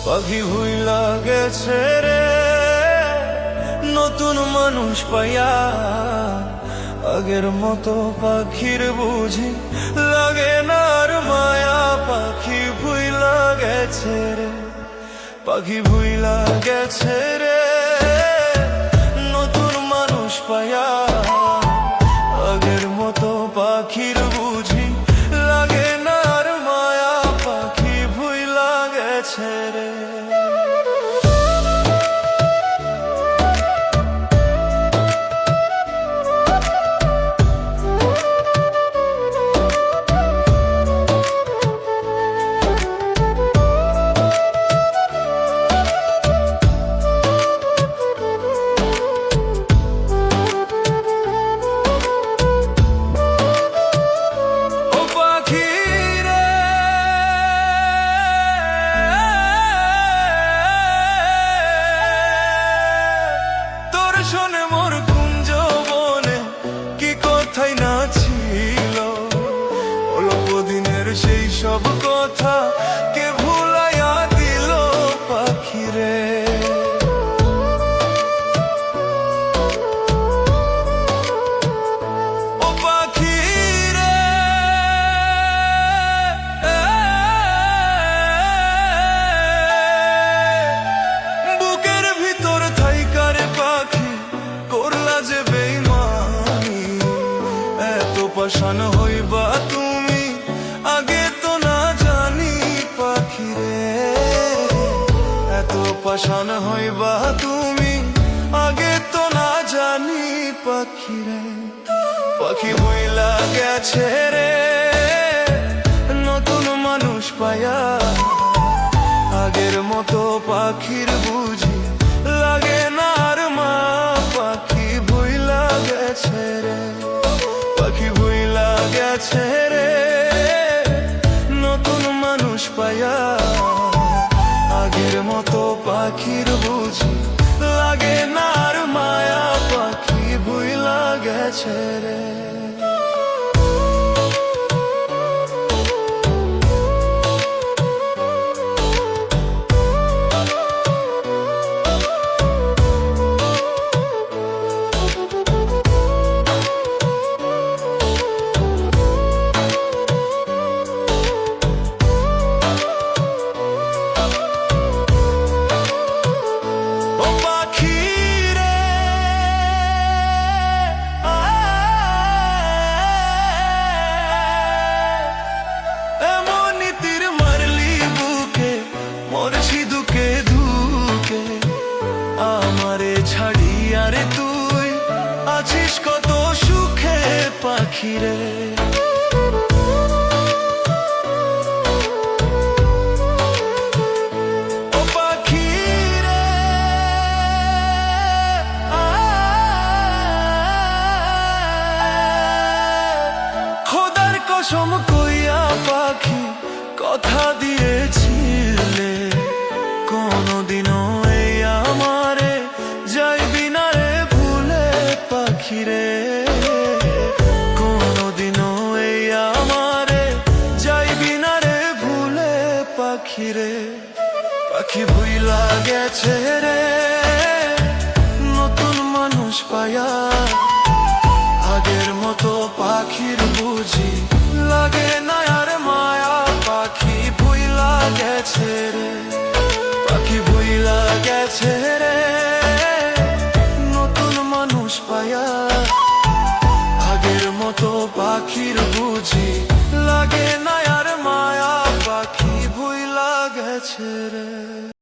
পাখি ভুইলা গেছে রে নতুন মানুষ পাইয়া, আগের মতো পাখির বুঝি লাগে না আর মায়া। পাখি ভুইলা গেছে রে, পাখি ভুইলা গেছে রে নতুন মানুষ পাইয়া, আগের মতো পাখির বুঝি লাগে না আর মায়া। পাখি ভুইলা গেছে রে। শোনে মোর কুঞ্জ বনে কি কথাই না ছিল, অল্প দিনের সেই সব কথা কে ভুলাইয়া দিল পাখিরে। ও পাখিরে বুকের ভিতর থাইকার পাখি করলা যে বেইমানি, এত পাষাণ হইবা তুমি আগে তো না জানি পাখিরে। এত পাষাণ হইবা তুমি আগে তো না জানি পাখিরে। পাখি ভুইলা গেছে রে নতুন মানুষ পায়া, আগের মতো পাখির বুঝি লাগে না আর মা। পাখি ভুইলা গেছে রে, পাখি ভুইলা গেছে রে নতুন মানুষ পায়া, আগের মতো পাখির বুঝি লাগে না আর মায়া। পাখি ভুইলা গেছে রে। আমারে ছাড়িয়া রে তুই আছিস কত সুখে পাখিরে। ও পাখিরে খোদার কসম কইয়া পাখি কথা দিয়েছিলে, কোনদিনও এই আমারে যাইবি না রে ভুলে পাখিরে। কোনদিনও এই আমারে যাইবি না রে ভুলে পাখিরে। পাখি ভুইলা গেছে রে নতুন মানুষ পায়া, আগের মতো পাখির বুঝি লাগে না আর মায়া। পাখি ভুইলা গেছে রে, পাখি ভুইলা গেছে রে নতুন মানুষ পায়া, আগের মতো পাখির বুঝি